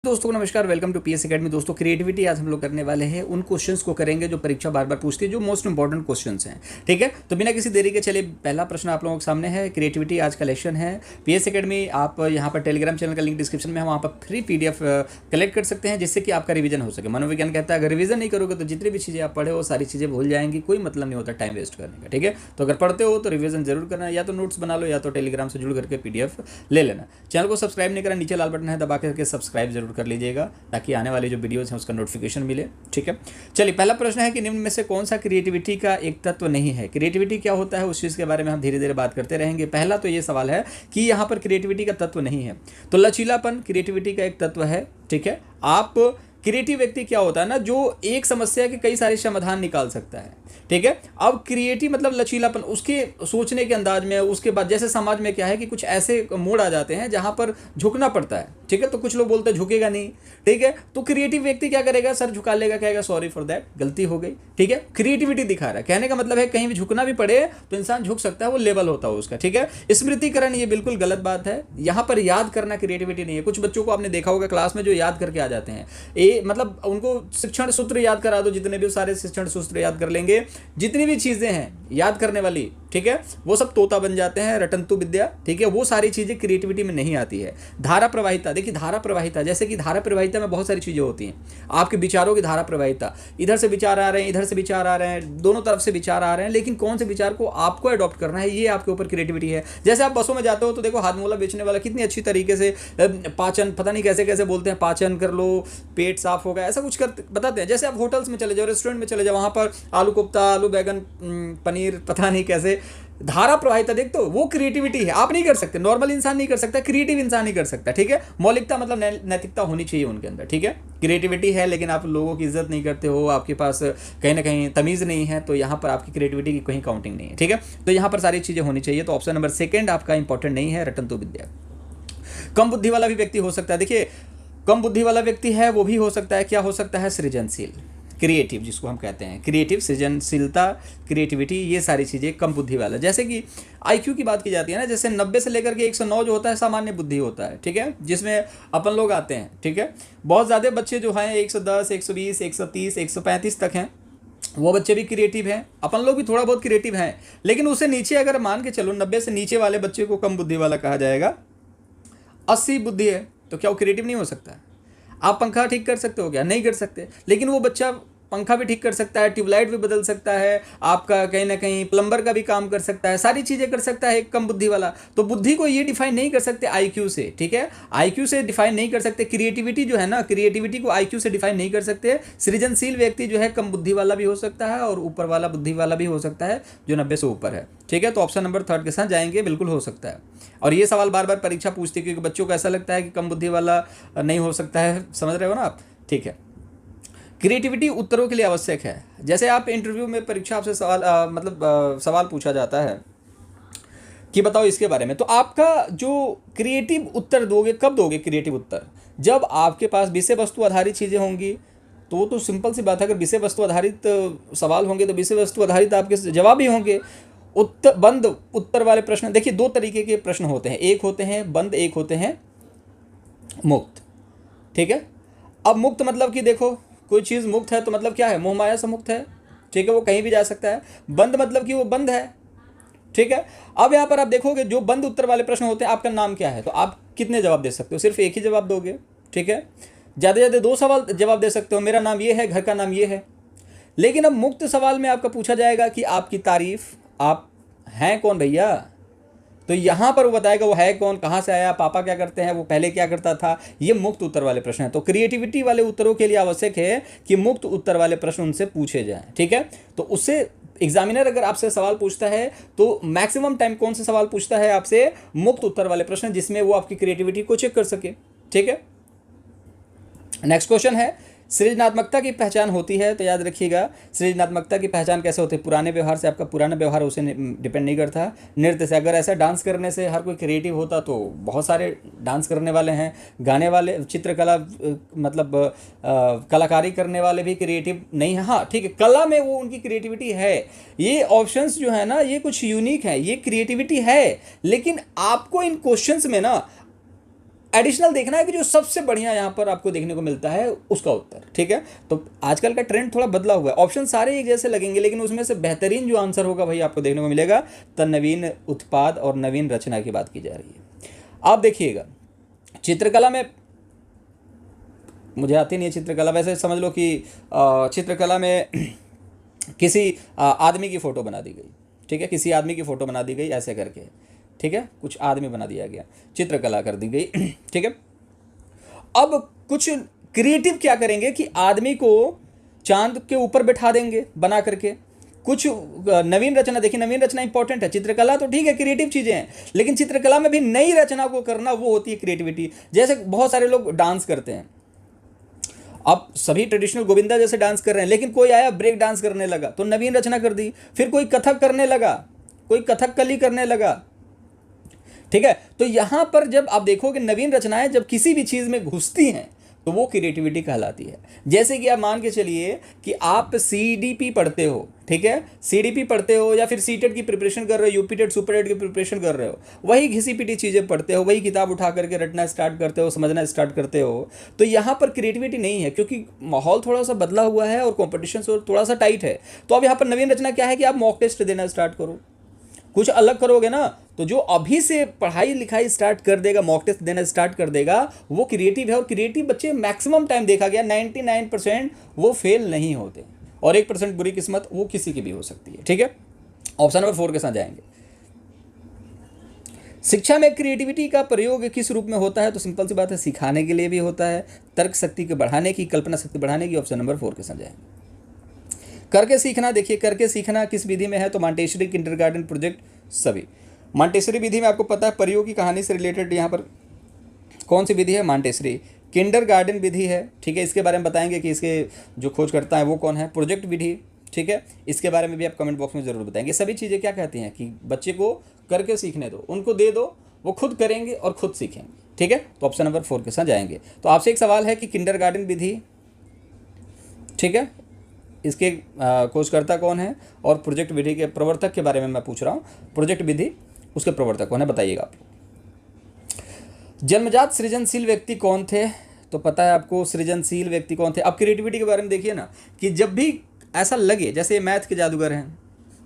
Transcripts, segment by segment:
दोस्तों को नमस्कार, वेलकम टू पीएस एकेडमी। दोस्तों क्रिएटिविटी आज हम लोग करने वाले हैं, उन क्वेश्चंस को करेंगे जो परीक्षा बार बार पूछती है, जो मोस्ट इंपॉर्टेंट क्वेश्चंस हैं। ठीक है, तो बिना किसी देरी के चलिए पहला प्रश्न आप लोगों के सामने है। क्रिएटिविटी आज का लेक्चर है पीएस एकेडमी। आप यहाँ पर टेलीग्राम चैनल का लिंक डिस्क्रिप्शन में है, वहाँ पर फ्री पीडीएफ कलेक्ट कर सकते हैं, जिससे कि आपका रिवीजन हो सके। मनोविज्ञान कहता है अगर रिवीजन नहीं करोगे तो जितनी भी चीज़ें आप पढ़े वो सारी चीज़ें भूल जाएंगी, कोई मतलब नहीं होता टाइम वेस्ट करने का। ठीक है, तो अगर पढ़ते हो तो रिवीजन जरूर करना, या तो नोट्स बना लो या तो टेलीग्राम से जुड़ करके पीडीएफ ले लेना। चैनल को सब्सक्राइब नहीं करा, नीचे लाल बटन है, दबा करके सब्सक्राइब जरूर कर लीजिएगा ताकि आने वाली जो वीडियोस हैं उसका नोटिफिकेशन मिले। ठीक है, चलिए पहला प्रश्न है कि निम्न में से कौन सा क्रिएटिविटी का एक तत्व नहीं है। क्रिएटिविटी क्या होता है उस चीज़ के बारे में हम धीरे धीरे बात करते रहेंगे। पहला तो ये सवाल है कि यहाँ पर क्रिएटिविटी का तत्व नहीं है, तो लचीलापन क्रिएटिविटी का एक तत्व है। ठीक है, आप क्रिएटिव व्यक्ति क्या होता है ना, जो एक समस्या के कई सारे समाधान निकाल सकता है। ठीक है, अब क्रिएटिव मतलब लचीलापन, उसके सोचने के अंदाज में। उसके बाद जैसे समाज में क्या है कि कुछ ऐसे मोड़ आ जाते हैं जहां पर झुकना पड़ता है। ठीक है, तो कुछ लोग बोलते हैं झुकेगा नहीं। ठीक है, तो क्रिएटिव व्यक्ति क्या करेगा, सर झुका लेगा, कहेगा सॉरी फॉर दैट, गलती हो गई। ठीक है, क्रिएटिविटी दिखा रहा है, कहने का मतलब है कहीं भी झुकना भी पड़े तो इंसान झुक सकता है, वो लेवल होता है उसका। ठीक है, स्मृतिकरण ये बिल्कुल गलत बात है। यहाँ पर याद करना क्रिएटिविटी नहीं है। कुछ बच्चों को आपने देखा होगा क्लास में जो याद करके आ जाते हैं, ये मतलब उनको शिक्षण सूत्र याद करा दो, जितने भी सारे शिक्षण सूत्र याद कर लेंगे, जितनी भी चीजें हैं याद करने वाली, ठीक है, वो सब तोता बन जाते हैं, रटंतु विद्या। ठीक है, वो सारी चीजें क्रिएटिविटी में नहीं आती है। धारा प्रवाहिता, देखिए धारा प्रवाहिता, जैसे कि धारा प्रवाहिता में बहुत सारी चीजें होती हैं। आपके विचारों की धारा प्रवाहिता, इधर से विचार आ रहे हैं, इधर से विचार आ रहे हैं, दोनों तरफ से विचार आ रहे हैं, लेकिन कौन से विचार को आपको अडॉप्ट करना है, ये आपके ऊपर क्रिएटिविटी है। जैसे आप बसों में जाते हो तो देखो हाथमोला बेचने वाला कितनी अच्छी तरीके से पाचन, पता नहीं कैसे कैसे बोलते हैं, पाचन कर लो, पेट साफ होगा, ऐसा कुछ कर बताते हैं। जैसे आप होटल्स में चले जाओ, रेस्टोरेंट में चले जाओ, वहां पर आलू कोफ्ता, आलू बैगन, पनीर, पता नहीं कैसे धारा प्रवाहिता देख, तो वो क्रिएटिविटी है। आप नहीं कर सकते, नॉर्मल इंसान नहीं कर सकता, क्रिएटिव इंसान नहीं कर सकता। ठीक है, मौलिकता मतलब नैतिकता होनी चाहिए उनके अंदर। ठीक है, क्रिएटिविटी है लेकिन आप लोगों की इज्जत नहीं करते हो, आपके पास कहीं ना कहीं तमीज़ नहीं है, तो यहाँ पर आपकी क्रिएटिविटी की कहीं काउंटिंग नहीं है। ठीक है, तो यहाँ पर सारी चीज़ें होनी चाहिए। तो ऑप्शन नंबर सेकेंड आपका इंपॉर्टेंट नहीं है, रटंतु विद्या। कम बुद्धि वाला भी व्यक्ति हो सकता है। देखिए कम बुद्धि वाला व्यक्ति है वो भी हो सकता है, क्या हो सकता है, सृजनशील, क्रिएटिव जिसको हम कहते हैं, क्रिएटिव, सृजनशीलता, क्रिएटिविटी, ये सारी चीज़ें कम बुद्धि वाला। जैसे कि आईक्यू की बात की जाती है ना, जैसे 90 से लेकर के 109 जो होता है सामान्य बुद्धि होता है। ठीक है, जिसमें अपन लोग आते हैं। ठीक है, बहुत ज़्यादा बच्चे जो हैं 110, 120, 130, 135 तक हैं, वो बच्चे भी क्रिएटिव हैं। अपन लोग भी थोड़ा बहुत क्रिएटिव हैं, लेकिन उससे नीचे अगर मान के चलो 90 से नीचे वाले बच्चे को कम बुद्धि वाला कहा जाएगा। 80 बुद्धि है तो क्या वो क्रिएटिव नहीं हो सकता? आप पंखा ठीक कर सकते हो क्या? नहीं कर सकते, लेकिन वो बच्चा पंखा भी ठीक कर सकता है, ट्यूबलाइट भी बदल सकता है, आपका कहीं ना कहीं प्लम्बर का भी काम कर सकता है, सारी चीज़ें कर सकता है एक कम बुद्धि वाला। तो बुद्धि को ये डिफाइन नहीं कर सकते आईक्यू से। ठीक है, आईक्यू से डिफाइन नहीं कर सकते। क्रिएटिविटी जो है ना, क्रिएटिविटी को आईक्यू से डिफाइन नहीं कर सकते। सृजनशील व्यक्ति जो है कम बुद्धि वाला भी हो सकता है और ऊपर वाला बुद्धि वाला भी हो सकता है जो 90 से ऊपर है। ठीक है, तो ऑप्शन नंबर थर्ड के साथ जाएंगे, बिल्कुल हो सकता है। और ये सवाल बार बार परीक्षा पूछती है क्योंकि बच्चों को ऐसा लगता है कि कम बुद्धि वाला नहीं हो सकता है, समझ रहे हो ना आप? ठीक है, क्रिएटिविटी उत्तरों के लिए आवश्यक है। जैसे आप इंटरव्यू में परीक्षा आपसे सवाल सवाल पूछा जाता है कि बताओ इसके बारे में, तो आपका जो क्रिएटिव उत्तर दोगे, कब दोगे क्रिएटिव उत्तर? जब आपके पास विषय वस्तु आधारित चीज़ें होंगी। तो वो तो सिंपल सी बात है, अगर विषय वस्तु आधारित सवाल होंगे तो विषय वस्तु आधारित आपके जवाब भी होंगे। बंद उत्तर वाले प्रश्न, देखिए दो तरीके के प्रश्न होते हैं, एक होते हैं बंद, एक होते हैं मुक्त। ठीक है, अब मुक्त मतलब कि देखो कोई चीज़ मुक्त है तो मतलब क्या है, मोह माया से मुक्त है। ठीक है, वो कहीं भी जा सकता है। बंद मतलब कि वो बंद है। ठीक है, अब यहाँ पर आप देखोगे जो बंद उत्तर वाले प्रश्न होते हैं, आपका नाम क्या है, तो आप कितने जवाब दे सकते हो? सिर्फ एक ही जवाब दोगे। ठीक है, ज़्यादा से ज़्यादा 2 सवाल जवाब दे सकते हो, मेरा नाम ये है, घर का नाम ये है। लेकिन अब मुक्त सवाल में आपका पूछा जाएगा कि आपकी तारीफ, आप हैं कौन भैया, तो यहाँ पर वो बताएगा वो है कौन, कहाँ से आया, पापा क्या करते हैं, वो पहले क्या करता था। ये मुक्त उत्तर वाले प्रश्न हैं। तो क्रिएटिविटी वाले उत्तरों के लिए आवश्यक है कि मुक्त उत्तर वाले प्रश्न उनसे पूछे जाएं। ठीक है, तो उससे एग्जामिनर अगर आपसे सवाल पूछता है तो मैक्सिमम टाइम कौन सा सवाल पूछता है आपसे, मुक्त उत्तर वाले प्रश्न, जिसमें वो आपकी क्रिएटिविटी को चेक कर सके। ठीक है, नेक्स्ट क्वेश्चन है, सृजनात्मकता की पहचान होती है, तो याद रखिएगा सृजनात्मकता की पहचान कैसे होती है? पुराने व्यवहार से, आपका पुराना व्यवहार उसे डिपेंड नहीं करता। नृत्य से, अगर ऐसा डांस करने से हर कोई क्रिएटिव होता तो बहुत सारे डांस करने वाले हैं, गाने वाले, चित्रकला मतलब कलाकारी करने वाले भी क्रिएटिव नहीं है। हाँ ठीक है, कला में वो उनकी क्रिएटिविटी है। ये ऑप्शंस जो है ना, ये कुछ यूनिक है, ये क्रिएटिविटी है, लेकिन आपको इन क्वेश्चंस में ना एडिशनल देखना है कि जो सबसे बढ़िया यहाँ पर आपको देखने को मिलता है उसका उत्तर, ठीक है। तो आजकल का ट्रेंड थोड़ा बदला हुआ है, ऑप्शन सारे एक जैसे लगेंगे, लेकिन उसमें से बेहतरीन जो आंसर होगा भाई आपको देखने को मिलेगा तो नवीन उत्पाद और नवीन रचना की बात की जा रही है। आप देखिएगा चित्रकला में, मुझे आती नहीं है चित्रकला, वैसे समझ लो कि चित्रकला में किसी आदमी की फ़ोटो बना दी गई, ठीक है, किसी आदमी की फ़ोटो बना दी गई ऐसे करके, ठीक है, कुछ आदमी बना दिया गया, चित्रकला कर दी गई, ठीक है। अब कुछ क्रिएटिव क्या करेंगे कि आदमी को चांद के ऊपर बैठा देंगे बना करके। कुछ नवीन रचना, देखिए नवीन रचना इंपॉर्टेंट है, चित्रकला तो ठीक है क्रिएटिव चीज़ें हैं, लेकिन चित्रकला में भी नई रचना को करना वो होती है क्रिएटिविटी। जैसे बहुत सारे लोग डांस करते हैं, अब सभी ट्रेडिशनल गोविंदा जैसे डांस कर रहे हैं, लेकिन कोई आया ब्रेक डांस करने लगा तो नवीन रचना कर दी, फिर कोई कथक करने लगा, कोई कथकली करने लगा, ठीक है। तो यहां पर जब आप देखोगे नवीन रचनाएं जब किसी भी चीज़ में घुसती हैं तो वो क्रिएटिविटी कहलाती है। जैसे कि आप मान के चलिए कि आप सीडीपी पढ़ते हो, ठीक है, सीडीपी पढ़ते हो या फिर सीटेट की प्रिपरेशन कर रहे हो, यूपीटेट सुपरटेट की प्रिपरेशन कर रहे हो, वही घिसी पिटी चीज़ें पढ़ते हो, वही किताब उठा करके रटना स्टार्ट करते हो, समझना स्टार्ट करते हो, तो यहाँ पर क्रिएटिविटी नहीं है, क्योंकि माहौल थोड़ा सा बदला हुआ है और कॉम्पिटिशन थोड़ा सा टाइट है। तो अब यहाँ पर नवीन रचना क्या है कि आप मॉक टेस्ट देना स्टार्ट करो, कुछ अलग करोगे ना, तो जो अभी से पढ़ाई लिखाई स्टार्ट कर देगा, मॉक टेस्ट देना स्टार्ट कर देगा, वो क्रिएटिव है। और क्रिएटिव बच्चे मैक्सिमम टाइम देखा गया 99% वो फेल नहीं होते, और 1% बुरी किस्मत वो किसी की भी हो सकती है, ठीक है। ऑप्शन नंबर 4 के साथ जाएंगे। शिक्षा में क्रिएटिविटी का प्रयोग किस रूप में होता है? तो सिंपल सी बात है, सिखाने के लिए भी होता है, तर्क शक्ति को बढ़ाने की, कल्पना शक्ति बढ़ाने की। ऑप्शन नंबर 4 के साथ जाएंगे। करके सीखना, देखिए करके सीखना किस विधि में है? तो मॉन्टेसरी, किंडरगार्टन, प्रोजेक्ट, सभी। मॉन्टेसरी विधि में आपको पता है परियों की कहानी से रिलेटेड यहाँ पर कौन सी विधि है? मॉन्टेसरी। किंडरगार्टन विधि है, ठीक है, इसके बारे में बताएंगे कि इसके जो खोज करता है वो कौन है। प्रोजेक्ट विधि, ठीक है, इसके बारे में भी आप कमेंट बॉक्स में ज़रूर बताएंगे। सभी चीज़ें क्या कहती हैं कि बच्चे को करके सीखने दो, उनको दे दो, वो खुद करेंगे और खुद सीखेंगे, ठीक है। तो ऑप्शन नंबर 4 के साथ जाएंगे। तो आपसे एक सवाल है कि किंडरगार्टन विधि, ठीक है, इसके खोजकर्ता कौन है? और प्रोजेक्ट विधि के प्रवर्तक के बारे में मैं पूछ रहा हूँ, प्रोजेक्ट विधि उसके प्रवर्तक कौन है, बताइएगा आप। जन्मजात सृजनशील व्यक्ति कौन थे? तो पता है आपको सृजनशील व्यक्ति कौन थे। अब क्रिएटिविटी के बारे में देखिए ना, कि जब भी ऐसा लगे जैसे मैथ के जादूगर हैं,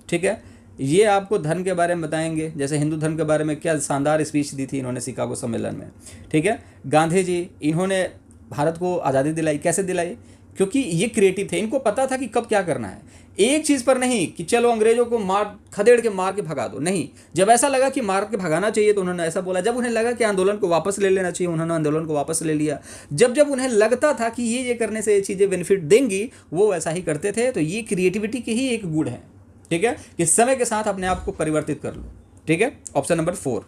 ठीक है, ये आपको धर्म के बारे में बताएंगे, जैसे हिंदू धर्म के बारे में क्या शानदार स्पीच दी थी इन्होंने शिकागो सम्मेलन में, ठीक है। गांधी जी, इन्होंने भारत को आज़ादी दिलाई, कैसे दिलाई? क्योंकि ये क्रिएटिव थे, इनको पता था कि कब क्या करना है। एक चीज़ पर नहीं कि चलो अंग्रेजों को मार खदेड़ के मार के भगा दो, नहीं, जब ऐसा लगा कि मार के भगाना चाहिए तो उन्होंने ऐसा बोला। जब उन्हें लगा कि आंदोलन को वापस ले लेना चाहिए, उन्होंने आंदोलन को वापस ले लिया। जब जब उन्हें लगता था कि ये करने से ये चीज़ें बेनिफिट देंगी, वो वैसा ही करते थे। तो ये क्रिएटिविटी की ही एक गुण है, ठीक है, कि समय के साथ अपने आप को परिवर्तित कर लो, ठीक है। Option number 4।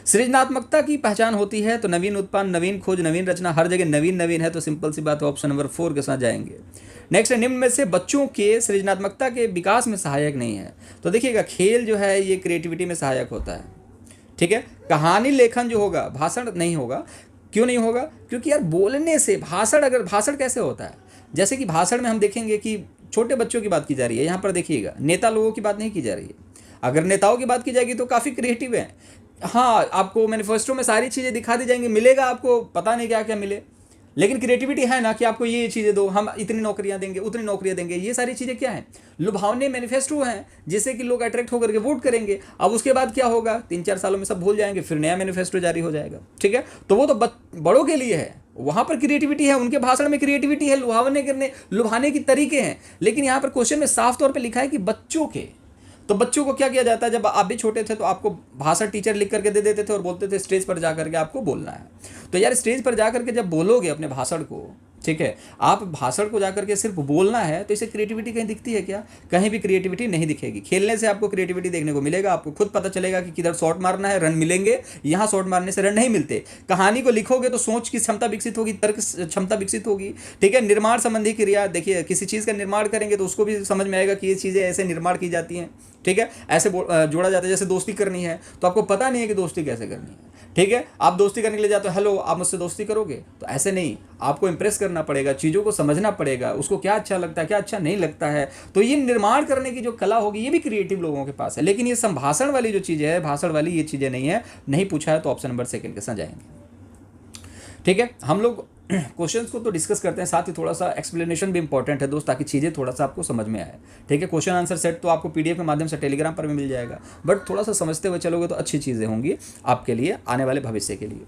सृजनात्मकता की पहचान होती है तो नवीन उत्पाद, नवीन खोज, नवीन रचना, हर जगह नवीन नवीन है, तो सिंपल सी बात है, ऑप्शन नंबर 4 के साथ जाएंगे। नेक्स्ट है, निम्न में से बच्चों के सृजनात्मकता के विकास में सहायक नहीं है। तो देखिएगा खेल जो है ये क्रिएटिविटी में सहायक होता है, ठीक है। कहानी लेखन जो होगा, भाषण नहीं होगा। क्यों नहीं होगा? क्योंकि यार बोलने से भाषण, अगर भाषण कैसे होता है, जैसे कि भाषण में हम देखेंगे कि छोटे बच्चों की बात की जा रही है, यहाँ पर देखिएगा नेता लोगों की बात नहीं की जा रही है। अगर नेताओं की बात की जाएगी तो काफ़ी क्रिएटिव है, हाँ, आपको मैनिफेस्टो में सारी चीज़ें दिखा दी जाएंगी, मिलेगा आपको पता नहीं क्या क्या मिले, लेकिन क्रिएटिविटी है ना कि आपको ये चीज़ें दो, हम इतनी नौकरियां देंगे, उतनी नौकरियां देंगे। ये सारी चीज़ें क्या हैं? लुभावने मैनिफेस्टो हैं, जिससे कि लोग अट्रैक्ट होकर के वोट करेंगे। अब उसके बाद क्या होगा? 3-4 सालों में सब भूल जाएंगे, फिर नया मैनिफेस्टो जारी हो जाएगा, ठीक है। तो वो तो बड़ों के लिए है, वहाँ पर क्रिएटिविटी है, उनके भाषण में क्रिएटिविटी है, लुभाने की तरीके हैं। लेकिन यहाँ पर क्वेश्चन में साफ तौर पर लिखा है कि बच्चों के। तो बच्चों को क्या किया जाता है? जब आप भी छोटे थे तो आपको भाषण टीचर लिख करके दे देते थे और बोलते थे स्टेज पर जा करके आपको बोलना है। तो यार स्टेज पर जा करके जब बोलोगे अपने भाषण को, ठीक है, आप भाषण को जाकर के सिर्फ बोलना है, तो इसे क्रिएटिविटी कहीं दिखती है क्या? कहीं भी क्रिएटिविटी नहीं दिखेगी। खेलने से आपको क्रिएटिविटी देखने को मिलेगा, आपको खुद पता चलेगा कि किधर शॉट मारना है, रन मिलेंगे, यहाँ शॉट मारने से रन नहीं मिलते। कहानी को लिखोगे तो सोच की क्षमता विकसित होगी, तर्क क्षमता विकसित होगी, ठीक है। निर्माण संबंधी क्रिया, देखिए किसी चीज़ का निर्माण करेंगे तो उसको भी समझ में आएगा कि ये चीज़ें ऐसे निर्माण की जाती हैं, ठीक है, ऐसे जोड़ा जाता है। जैसे दोस्ती करनी है तो आपको पता नहीं है कि दोस्ती कैसे करनी है, ठीक है। आप दोस्ती करने के लिए जाते हो, हेलो आप मुझसे दोस्ती करोगे, तो ऐसे नहीं, आपको इंप्रेस करना पड़ेगा, चीज़ों को समझना पड़ेगा, उसको क्या अच्छा लगता है, क्या अच्छा नहीं लगता है। तो ये निर्माण करने की जो कला होगी, ये भी क्रिएटिव लोगों के पास है। लेकिन ये संभाषण वाली जो चीज़ें है, भाषण वाली ये चीज़ें नहीं है, नहीं पूछा है, तो ऑप्शन नंबर 2 के साथ जाएंगे। ठीक है, हम लोग क्वेश्चंस को तो डिस्कस करते हैं, साथ ही थोड़ा सा एक्सप्लेनेशन भी इंपॉर्टेंट है दोस्त, ताकि चीज़ें थोड़ा सा आपको समझ में आए। ठीक है, क्वेश्चन आंसर सेट तो आपको पीडीएफ के माध्यम से टेलीग्राम पर भी मिल जाएगा, बट थोड़ा सा समझते हुए चलोगे तो अच्छी चीज़ें होंगी आपके लिए आने वाले भविष्य के लिए।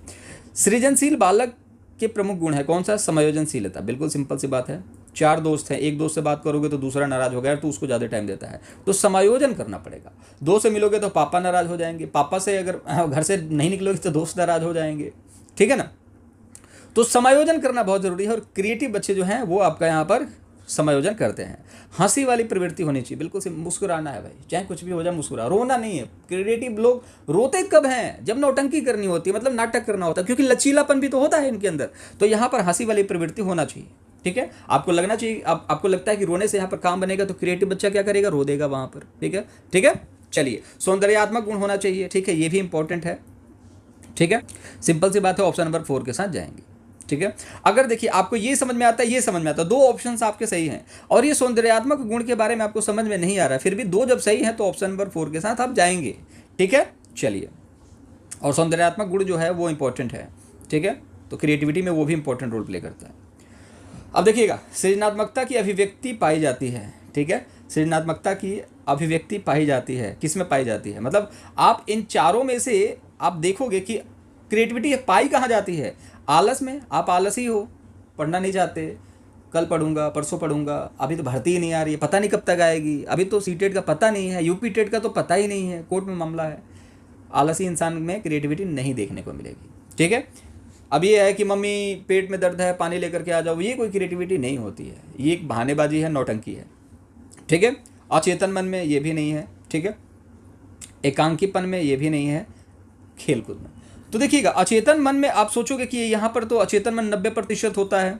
सृजनशील बालक के प्रमुख गुण है कौन सा? समायोजनशीलता। बिल्कुल सिंपल सी बात है, 4 दोस्त हैं, एक दोस्त से बात करोगे तो दूसरा नाराज हो गया तो उसको ज़्यादा टाइम देता है, तो समायोजन करना पड़ेगा। 2 से मिलोगे तो पापा नाराज हो जाएंगे, पापा से अगर घर से नहीं निकलोगे तो दोस्त नाराज हो जाएंगे। ठीक है ना, तो समायोजन करना बहुत ज़रूरी है। और क्रिएटिव बच्चे जो हैं वो आपका यहाँ पर समायोजन करते हैं। हंसी वाली प्रवृत्ति होनी चाहिए, बिल्कुल से मुस्कुराना है भाई, चाहे कुछ भी हो जाए मुस्कुरा, रोना नहीं है। क्रिएटिव लोग रोते कब हैं? जब नौटंकी करनी होती है, मतलब नाटक करना होता है, क्योंकि लचीलापन भी तो होता है इनके अंदर। तो यहाँ पर हंसी वाली प्रवृत्ति होना चाहिए। ठीक है, आपको लगना चाहिए, आपको लगता है कि रोने से यहाँ पर काम बनेगा, तो क्रिएटिव बच्चा क्या करेगा? रो देगा वहाँ पर। ठीक है, ठीक है, चलिए। सौंदर्यात्मक गुण होना चाहिए। ठीक है, ये भी इंपॉर्टेंट है। ठीक है, सिंपल सी बात है, ऑप्शन नंबर 4 के साथ जाएंगे। ठीक है, अगर देखिए आपको ये समझ में आता है, ये समझ में आता है, 2 ऑप्शंस आपके सही हैं, और ये सौंदर्यात्मक गुण के बारे में आपको समझ में नहीं आ रहा है, फिर भी 2 जब सही हैं तो ऑप्शन नंबर 4 के साथ आप जाएंगे। ठीक है, चलिए। और सौंदर्यात्मक गुण जो है वो इंपॉर्टेंट है। ठीक है, तो क्रिएटिविटी में वो भी इंपॉर्टेंट रोल प्ले करता है। अब देखिएगा, सृजनात्मकता की अभिव्यक्ति पाई जाती है। ठीक है, सृजनात्मकता की अभिव्यक्ति पाई जाती है, किस में पाई जाती है? मतलब आप इन चारों में से आप देखोगे कि क्रिएटिविटी पाई कहाँ जाती है? आलस में। आप आलसी हो, पढ़ना नहीं चाहते, कल पढ़ूंगा, परसों पढ़ूंगा, अभी तो भर्ती ही नहीं आ रही है, पता नहीं कब तक आएगी, अभी तो सीटेट का पता नहीं है, यूपी टेट का तो पता ही नहीं है, कोर्ट में मामला है। आलसी इंसान में क्रिएटिविटी नहीं देखने को मिलेगी। ठीक है, अब ये है कि मम्मी पेट में दर्द है, पानी लेकर के आ जाओ, ये कोई क्रिएटिविटी नहीं होती है, ये एक बहानेबाजी है, नौटंकी है। ठीक है, अचेतन मन में ये भी नहीं है। ठीक है, एकांकीपन में ये भी नहीं है, खेलकूद में। तो देखिएगा, अचेतन मन में आप सोचोगे कि यहाँ पर तो अचेतन मन 90% होता है,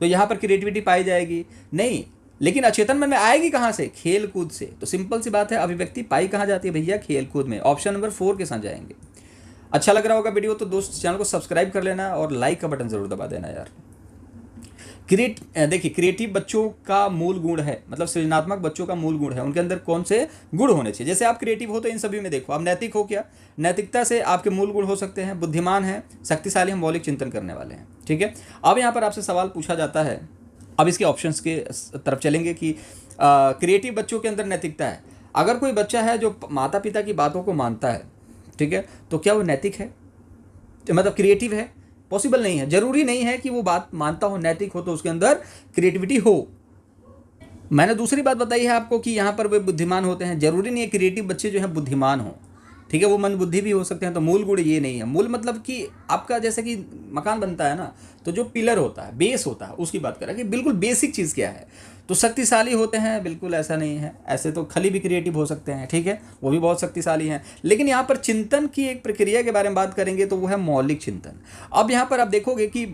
तो यहाँ पर क्रिएटिविटी पाई जाएगी, नहीं। लेकिन अचेतन मन में आएगी कहाँ से? खेल कूद से। तो सिंपल सी बात है, अभिव्यक्ति पाई कहाँ जाती है भैया? खेल कूद में। ऑप्शन नंबर 4 के साथ जाएंगे। अच्छा लग रहा होगा वीडियो तो दोस्त चैनल को सब्सक्राइब कर लेना और लाइक का बटन जरूर दबा देना यार। देखिए, क्रिएटिव बच्चों का मूल गुण है, मतलब सृजनात्मक बच्चों का मूल गुण है, उनके अंदर कौन से गुण होने चाहिए? जैसे आप क्रिएटिव हो तो इन सभी में देखो, आप नैतिक हो क्या? नैतिकता से आपके मूल गुण हो सकते हैं, बुद्धिमान है, शक्तिशाली, हम मौलिक चिंतन करने वाले हैं। ठीक है, अब यहाँ पर आपसे सवाल पूछा जाता है, अब इसके ऑप्शंस के तरफ चलेंगे कि क्रिएटिव बच्चों के अंदर नैतिकता है। अगर कोई बच्चा है जो माता पिता की बातों को मानता है, ठीक है, तो क्या वो नैतिक है? मतलब क्रिएटिव है? पॉसिबल नहीं है, जरूरी नहीं है कि वो बात मानता हो, नैतिक हो तो उसके अंदर क्रिएटिविटी हो। मैंने दूसरी बात बताई है आपको कि यहाँ पर वे बुद्धिमान होते हैं, जरूरी नहीं है क्रिएटिव बच्चे जो है बुद्धिमान हो। ठीक है, वो मंद बुद्धि भी हो सकते हैं। तो मूल गुण ये नहीं है। मूल मतलब कि आपका जैसे कि मकान बनता है ना, तो जो पिलर होता है, बेस होता है, उसकी बात करें कि बिल्कुल बेसिक चीज़ क्या है। तो शक्तिशाली होते हैं, बिल्कुल ऐसा नहीं है। ऐसे तो खली भी क्रिएटिव हो सकते हैं, ठीक है, वो भी बहुत शक्तिशाली हैं। लेकिन यहाँ पर चिंतन की एक प्रक्रिया के बारे में बात करेंगे तो वो है मौलिक चिंतन। अब यहाँ पर आप देखोगे कि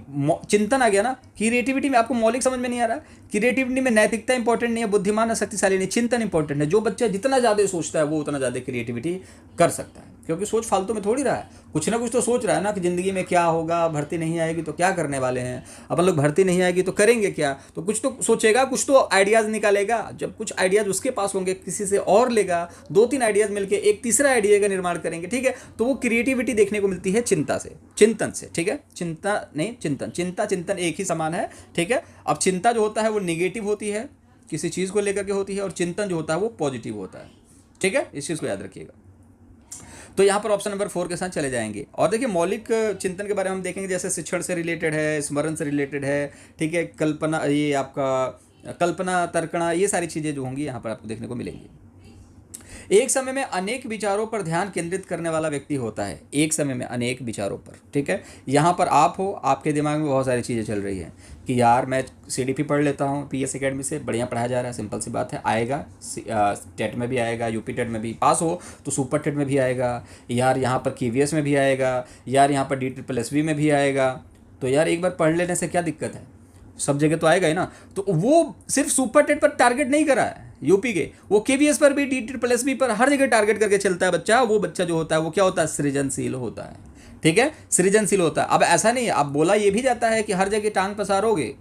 चिंतन आ गया ना, क्रिएटिविटी में आपको मौलिक समझ में नहीं आ रहा है। क्रिएटिविटी में नैतिकता इंपॉर्टेंट नहीं है, बुद्धिमान और शक्तिशाली नहीं, चिंतन इंपॉर्टेंट है। जो बच्चा जितना ज़्यादा सोचता है वो उतना ज़्यादा क्रिएटिविटी कर सकता है, क्योंकि सोच फालतू में थोड़ी रहा है, कुछ ना कुछ तो सोच रहा है ना कि ज़िंदगी में क्या होगा, भर्ती नहीं आएगी तो क्या करने वाले हैं अपन लोग, भर्ती नहीं आएगी तो करेंगे क्या, तो कुछ तो सोचेगा, कुछ तो आइडियाज़ निकालेगा। जब कुछ आइडियाज़ उसके पास होंगे, किसी से और लेगा, 2-3 आइडियाज़ मिलकर एक तीसरा आइडिया का निर्माण करेंगे। ठीक है, तो वो क्रिएटिविटी देखने को मिलती है चिंता से, चिंतन से। ठीक है, चिंता नहीं, चिंतन, चिंता चिंतन एक ही समान है। ठीक है, अब चिंता जो होता है वो निगेटिव होती है, किसी चीज़ को लेकर के होती है, और चिंतन जो होता है वो पॉजिटिव होता है। ठीक है, इस चीज़ को याद रखिएगा। तो यहाँ पर ऑप्शन नंबर 4 के साथ चले जाएंगे। और देखिए, मौलिक चिंतन के बारे में हम देखेंगे, जैसे शिक्षण से रिलेटेड है, स्मरण से रिलेटेड है, ठीक है, कल्पना, ये आपका कल्पना, तर्कणा, ये सारी चीज़ें जो होंगी यहाँ पर आपको देखने को मिलेंगी। एक समय में अनेक विचारों पर ध्यान केंद्रित करने वाला व्यक्ति होता है, एक समय में अनेक विचारों पर। ठीक है, यहाँ पर आप हो, आपके दिमाग में बहुत सारी चीज़ें चल रही हैं कि यार मैं सीडीपी पढ़ लेता हूँ, पीएस एकेडमी से बढ़िया पढ़ाया जा रहा है, सिंपल सी बात है, आएगा टेट में भी आएगा, यूपी टेट में भी पास हो तो सुपर टेट में भी आएगा, यार यहाँ पर KVS में भी आएगा, यार यहाँ पर DSSB में भी आएगा। तो यार एक बार पढ़ लेने से क्या दिक्कत है, सब जगह तो आएगा ही ना। तो वो सिर्फ सुपर टेट पर टारगेट नहीं करा है यूपी के, वो KVS पर भी, DSSB पर, हर जगह टारगेट करके चलता है बच्चा। वो बच्चा जो होता है वो क्या होता है? सृजनशील होता है। ठीक है, सृजनशील होता है। अब ऐसा नहीं है, अब बोला ये भी जाता है कि हर जगह टांग पसारोगे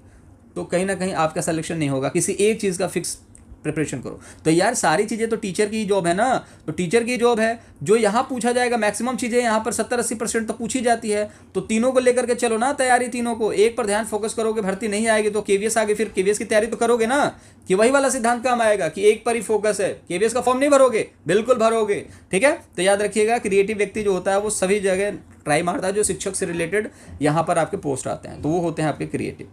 तो कहीं ना कहीं आपका सिलेक्शन नहीं होगा, किसी एक चीज़ का फिक्स प्रिपरेशन करो। तो यार सारी चीज़ें तो टीचर की जॉब है ना, तो टीचर की जॉब है, जो यहाँ पूछा जाएगा मैक्सिमम चीज़ें यहाँ पर 70-80% तो पूछी जाती है, तो तीनों को लेकर के चलो ना तैयारी, तीनों को एक पर ध्यान फोकस करोगे, भर्ती नहीं आएगी तो केवीएस आगे, फिर केवीएस की तैयारी तो करोगे ना, कि वही वाला सिद्धांत काम आएगा कि एक पर ही फोकस है। केवीएस का फॉर्म नहीं भरोगे, बिल्कुल भरोगे, ठीक है। तो याद रखिएगा क्रिएटिव व्यक्ति जो होता है वो सभी जगह ट्राई मारता है, जो शिक्षक से रिलेटेड यहाँ पर आपके पोस्ट आते हैं तो वो होते हैं आपके क्रिएटिव।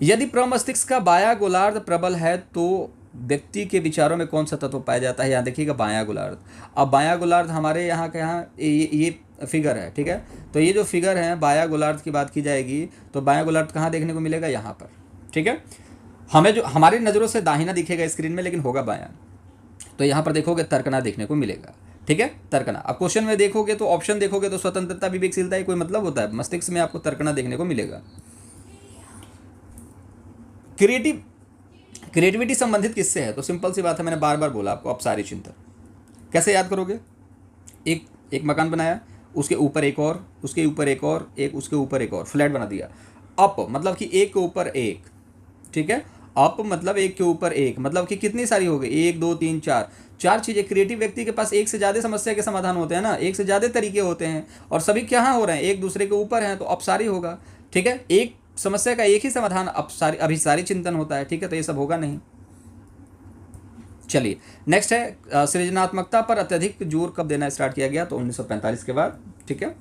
यदि प्रमस्तिष्क का बायां गोलार्ध प्रबल है तो व्यक्ति के विचारों में कौन सा तत्व पाया जाता है? यहाँ देखिएगा बायां गोलार्ध। अब बायां गोलार्ध हमारे यहाँ के यहाँ ये फिगर है, ठीक है। तो ये जो फिगर है बायां गोलार्ध की बात की जाएगी तो बायां गोलार्ध कहाँ देखने को मिलेगा? यहाँ पर, ठीक है। हमें जो हमारी नज़रों से दाहिना दिखेगा स्क्रीन में, लेकिन होगा बायां। तो यहाँ पर देखोगे तर्कना देखने को मिलेगा, ठीक है, तर्कना। अब क्वेश्चन में देखोगे तो ऑप्शन देखोगे तो स्वतंत्रता विवेकशीलता कोई मतलब होता है, मस्तिष्क में आपको तर्कना देखने को मिलेगा। क्रिएटिविटी संबंधित किससे है? तो सिंपल सी बात है, मैंने बार बार बोला आपको, अपसारी चिंतन। कैसे याद करोगे? एक मकान बनाया, उसके ऊपर एक और, उसके ऊपर एक और, एक उसके ऊपर एक और, फ्लैट बना दिया। अप मतलब कि एक के ऊपर एक, ठीक है। अप मतलब एक के ऊपर एक, मतलब कि कितनी सारी हो गई? 1 2 3 4, चार चीज़ें। क्रिएटिव व्यक्ति के पास एक से ज़्यादा समस्या के समाधान होते हैं ना, एक से ज़्यादा तरीके होते हैं, और सभी कहाँ हो रहे हैं? एक दूसरे के ऊपर हैं, तो अपसारी होगा, ठीक है। एक समस्या का एक ही समाधान अभिसारी चिंतन होता है, ठीक है। तो ये सब होगा नहीं। चलिए नेक्स्ट है सृजनात्मकता पर अत्यधिक जोर कब देना स्टार्ट किया गया? तो 1945 के बाद, ठीक है।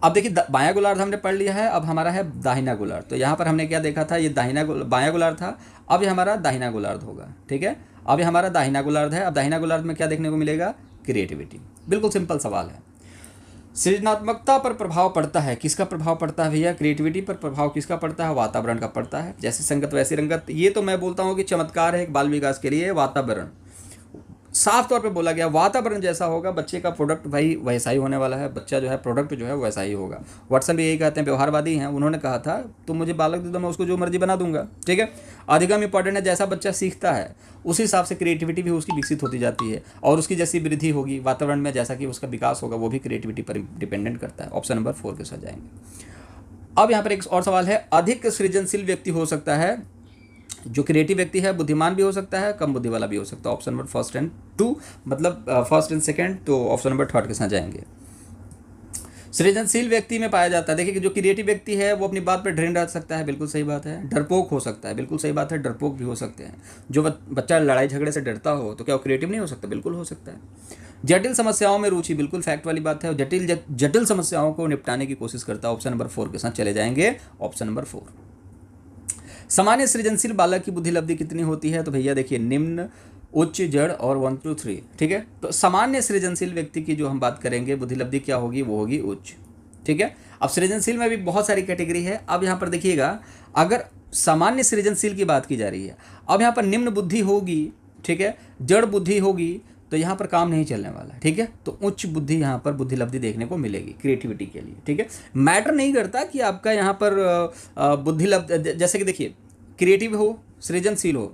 अब देखिए बायां गोलार्ध हमने पढ़ लिया है, अब हमारा है दाहिना गोलार्ध। तो यहाँ पर हमने क्या देखा था? ये बायां गोलार्ध था, अब ये हमारा दाहिना गोलार्ध होगा, ठीक है। अब ये हमारा दाहिना गोलार्ध है। अब दाहिना गोलार्ध में क्या देखने को मिलेगा? क्रिएटिविटी। बिल्कुल सिंपल सवाल है। सृजनात्मकता पर प्रभाव पड़ता है, किसका प्रभाव पड़ता है भैया? क्रिएटिविटी पर प्रभाव किसका पड़ता है? वातावरण का पड़ता है। जैसे संगत वैसी रंगत, ये तो मैं बोलता हूँ कि चमत्कार है एक बाल विकास के लिए। वातावरण साफ तौर पे बोला गया, वातावरण जैसा होगा बच्चे का प्रोडक्ट भाई वैसा ही होने वाला है। बच्चा जो है प्रोडक्ट जो है वैसा ही होगा। वाटसन भी यही कहते हैं, व्यवहारवादी हैं, उन्होंने कहा था तो मुझे बालक दे दो, मैं उसको जो मर्जी बना दूंगा, ठीक है। अधिगम इंपॉर्टेंट है, जैसा बच्चा सीखता है उस हिसाब से क्रिएटिविटी भी उसकी विकसित होती जाती है, और उसकी जैसी वृद्धि होगी वातावरण में, जैसा कि उसका विकास होगा, वो भी क्रिएटिविटी पर डिपेंडेंट करता है। ऑप्शन नंबर 4 के साथ जाएंगे। अब यहाँ पर एक और सवाल है, अधिक सृजनशील व्यक्ति हो सकता है? जो क्रिएटिव व्यक्ति है बुद्धिमान भी हो सकता है, कम बुद्धि वाला भी हो सकता है। ऑप्शन नंबर 1 और 2, मतलब 1 और 2, तो ऑप्शन नंबर 3 के साथ जाएंगे। सृजनशील व्यक्ति में पाया जाता है, देखिए कि जो क्रिएटिव व्यक्ति है वो अपनी बात पर ड्रिल रह सकता है, बिल्कुल सही बात है। डरपोक हो सकता है, बिल्कुल सही बात है, डरपोक भी हो सकते हैं। जो बच्चा लड़ाई झगड़े से डरता हो तो क्या वो क्रिएटिव नहीं हो सकता? बिल्कुल हो सकता है। जटिल समस्याओं में रुचि, बिल्कुल फैक्ट वाली बात है, और जटिल समस्याओं को निपटाने की कोशिश करता है। ऑप्शन नंबर 4 के साथ चले जाएंगे। Option number 4। सामान्य सृजनशील बालक की बुद्धि लब्धि कितनी होती है? तो भैया देखिए, निम्न, उच्च, जड़ और 1 2 3, ठीक है। तो सामान्य सृजनशील व्यक्ति की जो हम बात करेंगे बुद्धि लब्धि क्या होगी? वो होगी उच्च, ठीक है। अब सृजनशील में भी बहुत सारी कैटेगरी है। अब यहाँ पर देखिएगा, अगर सामान्य सृजनशील की बात की जा रही है, अब यहाँ पर निम्न बुद्धि होगी, ठीक है, जड़ बुद्धि होगी, तो यहाँ पर काम नहीं चलने वाला, ठीक है। तो उच्च बुद्धि यहाँ पर बुद्धि लब्धि देखने को मिलेगी क्रिएटिविटी के लिए, ठीक है। मैटर नहीं करता कि आपका यहाँ पर बुद्धि लब्धि, जैसे कि देखिए क्रिएटिव हो, सृजनशील हो,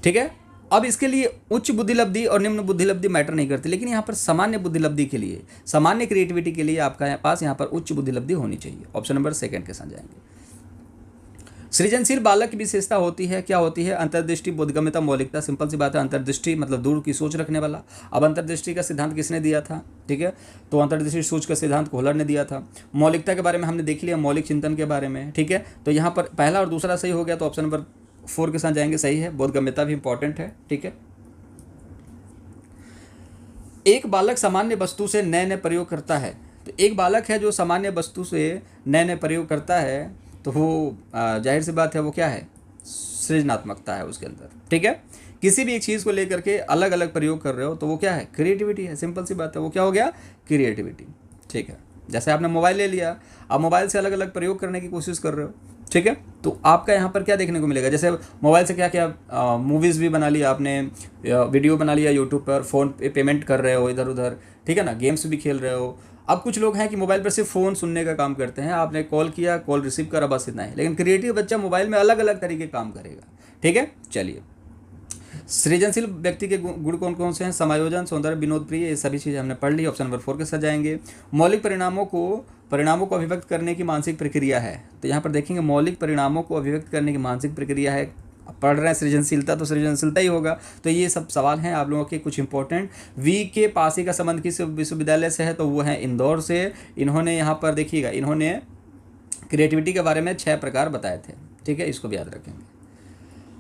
ठीक है। अब इसके लिए उच्च बुद्धि लब्धि और निम्न बुद्धि लब्धि मैटर नहीं करती, लेकिन यहाँ पर सामान्य बुद्धि लब्धि के लिए, सामान्य क्रिएटिविटी के लिए आपका पास यहाँ पर उच्च बुद्धि लब्धि होनी चाहिए। ऑप्शन नंबर 2 के साथ जाएंगे। सृजनशील बालक की विशेषता होती है, क्या होती है? अंतर्दृष्टि, बोधगम्यता, मौलिकता। सिंपल सी बात है, अंतर्दृष्टि मतलब दूर की सोच रखने वाला। अब अंतर्दृष्टि का सिद्धांत किसने दिया था? ठीक है, तो अंतर्दृष्टि सोच का सिद्धांत कोहलर ने दिया था। मौलिकता के बारे में हमने देख लिया, मौलिक चिंतन के बारे में, ठीक है। तो यहाँ पर पहला और दूसरा सही हो गया, तो ऑप्शन नंबर 4 के साथ जाएंगे, सही है। बोधगम्यता भी इंपॉर्टेंट है, ठीक है। एक बालक सामान्य वस्तु से नए नए प्रयोग करता है, तो एक बालक है जो सामान्य वस्तु से नए नए प्रयोग करता है, तो वो जाहिर सी बात है वो क्या है? सृजनात्मकता है उसके अंदर, ठीक है। किसी भी एक चीज़ को लेकर के अलग अलग प्रयोग कर रहे हो तो वो क्या है? क्रिएटिविटी है। सिंपल सी बात है, वो क्या हो गया? क्रिएटिविटी, ठीक है। जैसे आपने मोबाइल ले लिया, आप मोबाइल से अलग अलग प्रयोग करने की कोशिश कर रहे हो, ठीक है, तो आपका यहाँ पर क्या देखने को मिलेगा? जैसे मोबाइल से क्या क्या मूवीज़ भी बना लिया आपने, वीडियो बना लिया यूट्यूब पर, फ़ोन पे पेमेंट कर रहे हो इधर उधर, ठीक है ना, गेम्स भी खेल रहे हो। अब कुछ लोग हैं कि मोबाइल पर सिर्फ फ़ोन सुनने का काम करते हैं, आपने कॉल किया, कॉल रिसीव करा, बस इतना ही। लेकिन क्रिएटिव बच्चा मोबाइल में अलग अलग तरीके काम करेगा, ठीक है। चलिए, सृजनशील व्यक्ति के गुण कौन कौन से हैं? समायोजन, सौंदर्य, विनोद प्रिय, ये सभी चीज़ें हमने पढ़ ली। ऑप्शन नंबर 4 के साथ जाएंगे। मौलिक परिणामों को अभिव्यक्त करने की मानसिक प्रक्रिया है, तो यहाँ पर देखेंगे मौलिक परिणामों को अभिव्यक्त करने की मानसिक प्रक्रिया है। अब पढ़ रहे हैं सृजनशीलता तो सृजनशीलता ही होगा। तो ये सब सवाल हैं आप लोगों के कुछ इंपॉर्टेंट। वी के पासी का संबंध किस विश्वविद्यालय से है, तो वो है इंदौर से। इन्होंने यहाँ पर देखिएगा, इन्होंने क्रिएटिविटी के बारे में 6 प्रकार बताए थे, ठीक है, इसको भी याद रखेंगे।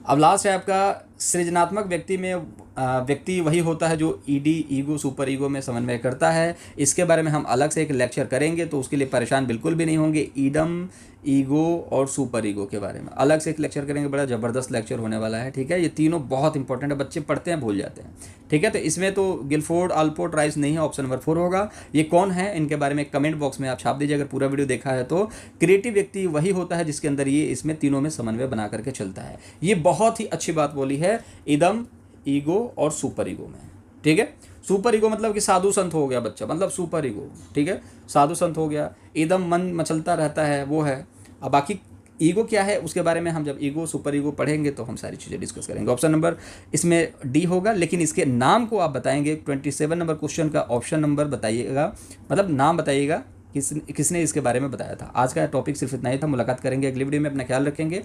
अब लास्ट है आपका सृजनात्मक व्यक्ति में व्यक्ति वही होता है जो ईडी, ईगो, सुपर ईगो में समन्वय करता है। इसके बारे में हम अलग से एक लेक्चर करेंगे, तो उसके लिए परेशान बिल्कुल भी नहीं होंगे। ईडम, ईगो और सुपर ईगो के बारे में अलग से एक लेक्चर करेंगे, बड़ा ज़बरदस्त लेक्चर होने वाला है, ठीक है। ये तीनों बहुत इंपॉर्टेंट है, बच्चे पढ़ते हैं भूल जाते हैं, ठीक है। तो इसमें तो गिलफोर्ड, अल्पोर्ट, राइस नहीं है, ऑप्शन नंबर 4 होगा। ये कौन है, इनके बारे में कमेंट बॉक्स में आप छाप दीजिए अगर पूरा वीडियो देखा है तो। क्रिएटिव व्यक्ति वही होता है जिसके अंदर ये इसमें तीनों में समन्वय बना करके चलता है। ये बहुत ही अच्छी बात बोली है, इदम, ईगो और सुपर ईगो में, ठीक है। सुपर ईगो मतलब कि साधु संत हो गया बच्चा, मतलब सुपर ईगो, ठीक है, साधु संत हो गया। इदम मन मचलता रहता है, वो है। अब बाकी ईगो क्या है उसके बारे में हम जब ईगो, सुपर ईगो पढ़ेंगे तो हम सारी चीज़ें डिस्कस करेंगे। ऑप्शन नंबर इसमें डी होगा, लेकिन इसके नाम को आप बताएंगे। 27 नंबर क्वेश्चन का ऑप्शन नंबर बताइएगा, मतलब नाम बताइएगा किसने इसके बारे में बताया था। आज का टॉपिक सिर्फ इतना ही था। मुलाकात करेंगे अगली वीडियो में, अपना ख्याल रखेंगे,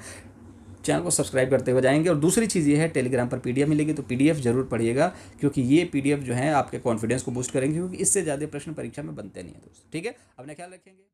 चैनल को सब्सक्राइब करते हुए जाएंगे। और दूसरी चीज़ ये है, टेलीग्राम पर पीडीएफ मिलेगी, तो पीडीएफ जरूर पढ़िएगा, क्योंकि ये पीडीएफ जो है आपके कॉन्फिडेंस को बूस्ट करेंगे, क्योंकि इससे ज़्यादा प्रश्न परीक्षा में बनते नहीं है दोस्त, ठीक है। अपना ख्याल रखेंगे।